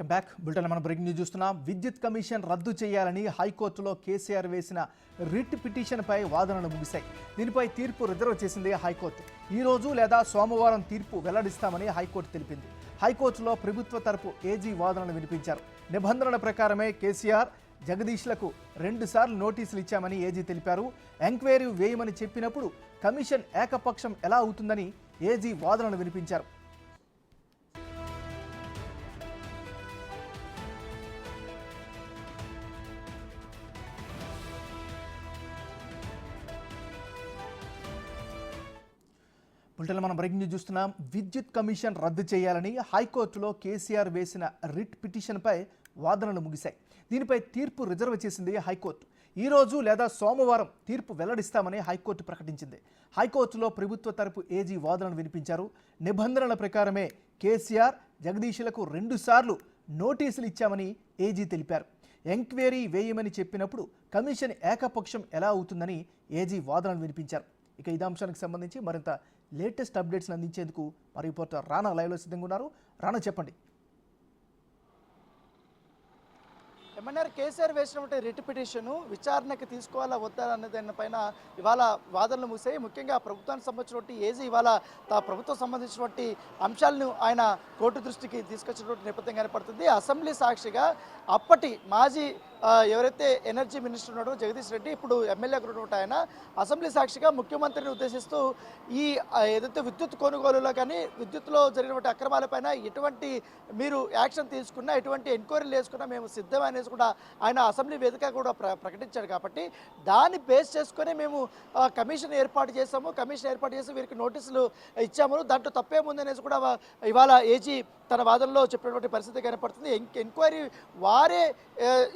Back bulletin మనం breaking news చూస్తున్నాం. విద్యుత్ కమిషన్ రద్దు చేయాలని హైకోర్టులో కేసీఆర్ వేసిన రిట్ పిటిషన్పై వాదనలు ముగిశాయి. దీనిపై తీర్పు రిజర్వ్ చేసింది హైకోర్టు. ఈ రోజు లేదా సోమవారం తీర్పు వెల్లడిస్తామని హైకోర్టు తెలిపింది. హైకోర్టులో ప్రభుత్వ తరపు ఏజీ వాదనలు వినిపించారు. నిబంధనల ప్రకారమే కేసీఆర్ జగదీష్లకు 2 సార్లు నోటీసులు ఇచ్చామని ఏజీ తెలిపారు. ఎంక్వైరీ వేయమని చెప్పినప్పుడు కమిషన్ ఏకపక్షం ఎలా అవుతుందని ఏజీ వాదనలు వినిపించారు. బులెటిన్లో మనం బ్రేకింగ్ న్యూస్ చూస్తున్నాం. విద్యుత్ కమిషన్ రద్దు చేయాలని హైకోర్టులో కేసీఆర్ వేసిన రిట్ పిటిషన్పై వాదనలు ముగిశాయి. దీనిపై తీర్పు రిజర్వ్ చేసింది హైకోర్టు. ఈ రోజు లేదా సోమవారం తీర్పు వెల్లడిస్తామని హైకోర్టు ప్రకటించింది. హైకోర్టులో ప్రభుత్వ తరపు ఏజీ వాదనలు వినిపించారు. నిబంధనల ప్రకారమే కేసీఆర్ జగదీష్లకు 2 సార్లు నోటీసులు ఇచ్చామని ఏజీ తెలిపారు. ఎంక్వైరీ వేయమని చెప్పినప్పుడు కమిషన్ ఏకపక్షం ఎలా అవుతుందని ఏజీ వాదనలు వినిపించారు. ఇక ఇదే అంశానికి సంబంధించి మరింత లేటెస్ట్ అప్డేట్స్ అందించేందుకు మా రిపోర్టర్ రానా లైవ్లో సిద్ధంగా ఉన్నారు. రానా, చెప్పండి. ఎంఎన్ఆర్ కేసీఆర్ వేసినటువంటి రిట్ పిటిషన్ విచారణకు తీసుకోవాలా వద్దా అనే దానిపైన ఇవాళ వాదనలు ముగిసాయి. ముఖ్యంగా ప్రభుత్వానికి సంబంధించినటువంటి ఏజీ ఇవాళ ప్రభుత్వం సంబంధించినటువంటి అంశాలను ఆయన కోర్టు దృష్టికి తీసుకొచ్చినటువంటి నేపథ్యం కనపడుతుంది. అసెంబ్లీ సాక్షిగా అప్పటి మాజీ ఎవరైతే ఎనర్జీ మినిస్టర్ ఉన్నాడో జగదీష్ రెడ్డి, ఇప్పుడు ఎమ్మెల్యే ఉన్నటువంటి ఆయన అసెంబ్లీ సాక్షిగా ముఖ్యమంత్రిని ఉద్దేశిస్తూ ఈ ఏదైతే విద్యుత్ కొనుగోలులో కానీ విద్యుత్లో జరిగినటువంటి అక్రమాలపైన ఎటువంటి మీరు యాక్షన్ తీసుకున్నా ఎటువంటి ఎంక్వైరీలు వేసుకున్నా మేము సిద్ధమనేసి కూడా ఆయన అసెంబ్లీ వేదిక కూడా ప్రకటించాడు. కాబట్టి దాన్ని బేస్ చేసుకుని మేము కమిషన్ ఏర్పాటు చేసాము. కమిషన్ ఏర్పాటు చేసి వీరికి నోటీసులు ఇచ్చాము. దాంట్లో తప్పేముందనేసి కూడా ఇవాళ ఏజీ తన వాదనలో చెప్పినటువంటి పరిస్థితి కనపడుతుంది. ఎంక్వైరీ వారే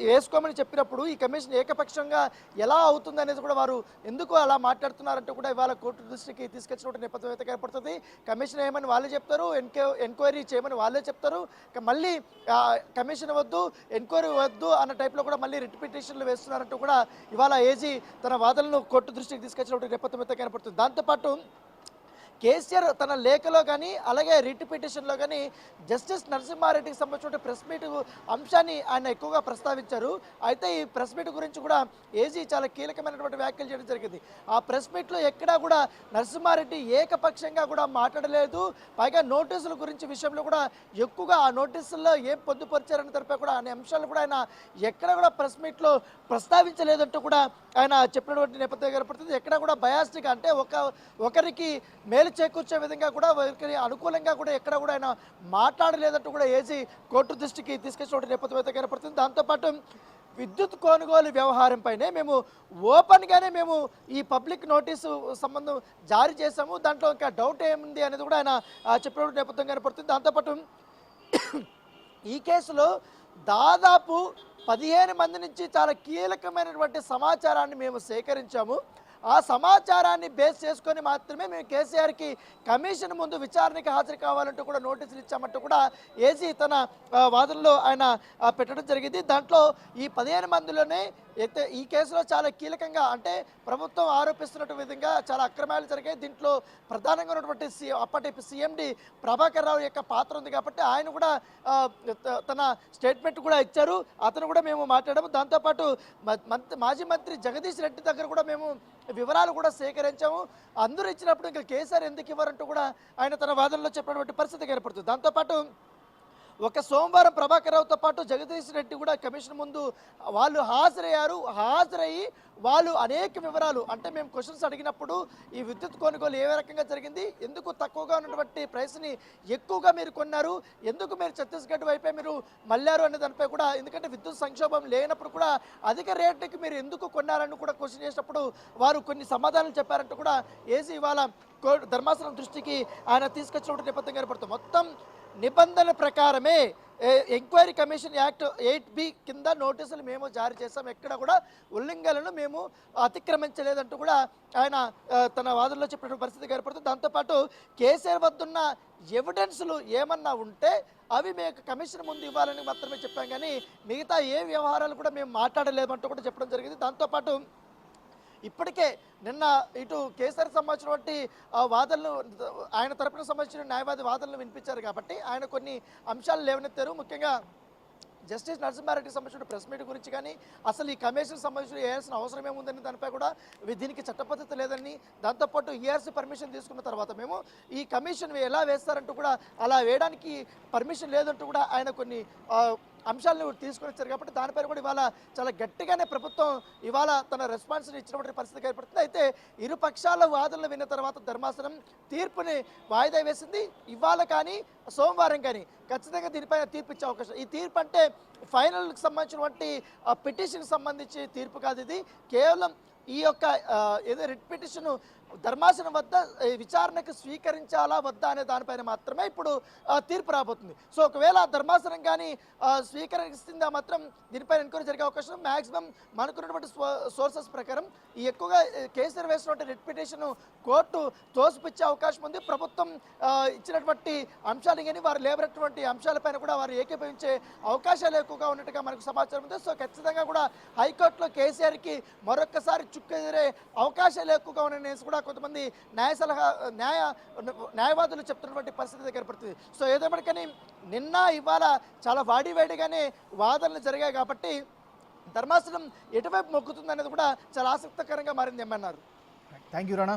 వేసుకోమని చెప్పినప్పుడు ఈ కమిషన్ ఏకపక్షంగా ఎలా అవుతుంది అనేది కూడా వారు ఎందుకు అలా మాట్లాడుతున్నారంటూ కూడా ఇవాళ కోర్టు దృష్టికి తీసుకొచ్చినటువంటి నేపథ్యం అయితే కనపడుతుంది. కమిషన్ ఏమని వాళ్ళే చెప్తారు, ఎంక్వైరీ చేయమని వాళ్ళే చెప్తారు. మళ్ళీ కమిషన్ వద్దు, ఎంక్వైరీ వద్దు అన్న టైప్లో కూడా మళ్ళీ రిట్ పిటిషన్లు వేస్తున్నారంటూ కూడా ఇవాళ ఏజీ తన వాదనలను కోర్టు దృష్టికి తీసుకొచ్చినటువంటి నేపథ్యం అయితే కనపడుతుంది. దాంతోపాటు కేసీఆర్ తన లేఖలో కానీ అలాగే రిట్ పిటిషన్లో కానీ జస్టిస్ నరసింహారెడ్డికి సంబంధించిన ప్రెస్ మీట్ అంశాన్ని ఆయన ఎక్కువగా ప్రస్తావించారు. అయితే ఈ ప్రెస్ మీట్ గురించి కూడా ఏజీ చాలా కీలకమైనటువంటి వ్యాఖ్యలు చేయడం జరిగింది. ఆ ప్రెస్ మీట్లో ఎక్కడా కూడా నరసింహారెడ్డి ఏకపక్షంగా కూడా మాట్లాడలేదు. పైగా నోటీసుల గురించి విషయంలో కూడా ఎక్కువగా ఆ నోటీసుల్లో ఏం పొందుపరిచారని తెలిపే కూడా అనే అంశాలు కూడా ఆయన ఎక్కడ కూడా ప్రెస్ మీట్లో ప్రస్తావించలేదంటూ కూడా ఆయన చెప్పినటువంటి నేపథ్యం కనపడుతుంది. ఎక్కడ కూడా బయాస్డ్గా అంటే ఒకరికి మేలు చేకూర్చే విధంగా కూడా ఒకరికి అనుకూలంగా కూడా ఎక్కడ కూడా ఆయన మాట్లాడలేదంటూ కూడా ఏజీ కోర్టు దృష్టికి తీసుకొచ్చినటువంటి నేపథ్యం అయితే కనపడుతుంది. దాంతోపాటు విద్యుత్ కొనుగోలు వ్యవహారంపైనే మేము ఓపెన్గానే మేము ఈ పబ్లిక్ నోటీసు సంబంధం జారీ చేశాము. దాంట్లో ఇంకా డౌట్ ఏముంది అనేది కూడా ఆయన చెప్పినటువంటి నేపథ్యం కనపడుతుంది. దాంతోపాటు ఈ కేసులో దాదాపు 15 మంది నుంచి చాలా కీలకమైనటువంటి సమాచారాన్ని మేము సేకరించాము. ఆ సమాచారాన్ని బేస్ చేసుకొని మాత్రమే మేము కేసీఆర్కి కమిషన్ ముందు విచారణకి హాజరు కావాలంటూ కూడా నోటీసులు ఇచ్చామంటూ కూడా ఏజీ తన వాదనలో ఆయన పెట్టడం జరిగింది. దాంట్లో ఈ 15 మందిలోనే అయితే ఈ కేసులో చాలా కీలకంగా అంటే ప్రభుత్వం ఆరోపిస్తున్నట్టు విధంగా చాలా అక్రమాలు జరిగాయి. దీంట్లో ప్రధానంగా ఉన్నటువంటి అప్పటి సీఎండి ప్రభాకర్ రావు యొక్క పాత్ర ఉంది. కాబట్టి ఆయన కూడా తన స్టేట్మెంట్ కూడా ఇచ్చారు. అతను కూడా మేము మాట్లాడాము. దాంతోపాటు మాజీ మంత్రి జగదీష్ రెడ్డి దగ్గర కూడా మేము వివరాలు కూడా సేకరించాము. అందరూ ఇచ్చినప్పుడు ఇంకా కేసీఆర్ ఎందుకు ఇవ్వరంటూ కూడా ఆయన తన వాదనలో చెప్పినటువంటి పరిస్థితి ఏర్పడుతుంది. దాంతోపాటు ఒక సోమవారం ప్రభాకర్ రావుతో పాటు జగదీష్ రెడ్డి కూడా కమిషన్ ముందు వాళ్ళు హాజరయ్యారు. హాజరయ్యి వాళ్ళు అనేక వివరాలు అంటే మేము క్వశ్చన్స్ అడిగినప్పుడు ఈ విద్యుత్ కొనుగోలు ఏ రకంగా జరిగింది, ఎందుకు తక్కువగా ఉన్నటువంటి ప్రైస్ని ఎక్కువగా మీరు కొన్నారు, ఎందుకు మీరు ఛత్తీస్గఢ్ వైపే మీరు మళ్ళారు అనే దానిపై కూడా, ఎందుకంటే విద్యుత్ సంక్షోభం లేనప్పుడు కూడా అధిక రేటుకి మీరు ఎందుకు కొన్నారని కూడా క్వశ్చన్ చేసినప్పుడు వారు కొన్ని సమాధానాలు చెప్పారంటూ కూడా ఏసీ ఇవాళ ధర్మాసనం దృష్టికి ఆయన తీసుకొచ్చినటువంటి నేపథ్యం కనపడుతుంది. మొత్తం నిబంధనల ప్రకారమే ఎంక్వైరీ కమిషన్ యాక్ట్ 8B కింద నోటీసులు మేము జారీ చేస్తాం. ఎక్కడ కూడా ఉల్లంఘనలను మేము అతిక్రమించలేదంటూ కూడా ఆయన తన వాదనలో చెప్పిన పరిస్థితి ఏర్పడుతుంది. దాంతోపాటు కేసీఆర్ వద్దున్న ఎవిడెన్స్లు ఏమన్నా ఉంటే అవి మేము కమిషన్ ముందు ఇవ్వాలని మాత్రమే చెప్పాం, కానీ మిగతా ఏ వ్యవహారాలు కూడా మేము మాట్లాడలేమంటూ కూడా చెప్పడం జరిగింది. దాంతోపాటు ఇప్పటికే నిన్న ఇటు కేసీఆర్ సంబంధించినటువంటి వాదనలు ఆయన తరపున సంబంధించిన న్యాయవాది వాదనలు వినిపించారు కాబట్టి ఆయన కొన్ని అంశాలు లేవనెత్తారు. ముఖ్యంగా జస్టిస్ నరసింహారెడ్డికి సంబంధించిన ప్రెస్ మీట్ గురించి కానీ అసలు ఈ కమిషన్ సంబంధించి వేయాల్సిన అవసరం ఏముందని దానిపై కూడా దీనికి చట్టపద్ధతి లేదని, దాంతోపాటు ఈఆర్సీ పర్మిషన్ తీసుకున్న తర్వాత మేము ఈ కమిషన్ ఎలా వేస్తారంటూ కూడా అలా వేయడానికి పర్మిషన్ లేదంటూ కూడా ఆయన కొన్ని అంశాలను తీసుకొని వచ్చారు. కాబట్టి దానిపైన కూడా ఇవాళ చాలా గట్టిగానే ప్రభుత్వం ఇవాళ తన రెస్పాన్స్ని ఇచ్చినటువంటి పరిస్థితి ఏర్పడుతుంది. అయితే ఇరు పక్షాల వాదనలు విన్న తర్వాత ధర్మాసనం తీర్పుని వాయిదా వేసింది. ఇవాళ కానీ సోమవారం కానీ ఖచ్చితంగా దీనిపైన తీర్పు ఇచ్చే అవకాశం. ఈ తీర్పు అంటే ఫైనల్కి సంబంధించినటువంటి పిటిషన్కి సంబంధించి తీర్పు కాదు, ఇది కేవలం ఈ యొక్క ఏదో రిట్ పిటిషన్ ధర్మాసనం వద్ద విచారణకు స్వీకరించాలా వద్దా అనే దానిపైన మాత్రమే ఇప్పుడు తీర్పు రాబోతుంది. సో ఒకవేళ ధర్మాసనం కానీ స్వీకరిస్తుందా మాత్రం దీనిపైన ఎంక్వైరీ జరిగే అవకాశం. మ్యాక్సిమం మనకున్నటువంటి సోర్సెస్ ప్రకారం ఈ ఎక్కువగా కేసీఆర్ వేసినటువంటి రిట్ పిటిషన్ కోర్టు తోసిపుచ్చే అవకాశం ఉంది. ప్రభుత్వం ఇచ్చినటువంటి అంశాలు కానీ వారు లేబరేటువంటి అంశాలపైన కూడా వారు ఏకీభవించే అవకాశాలు ఎక్కువగా ఉన్నట్టుగా మనకు సమాచారం ఉంది. సో ఖచ్చితంగా కూడా హైకోర్టులో కేసీఆర్కి మరొక్కసారి చుక్కు ఎదిరే అవకాశాలు ఎక్కువగా ఉన్నాయనేసి కూడా కొంతమంది న్యాయవాదులు చెప్తున్నటువంటి పరిస్థితి ఏర్పడుతుంది. సో ఏదేమని నిన్న ఇవాళ చాలా వాడివేడిగానే వాదనలు జరిగాయి కాబట్టి ధర్మాసనం ఎటువైపు మొక్కుతుంది అనేది కూడా చాలా ఆసక్తికరంగా మారింది ఏమన్నారు. Thank you Rana.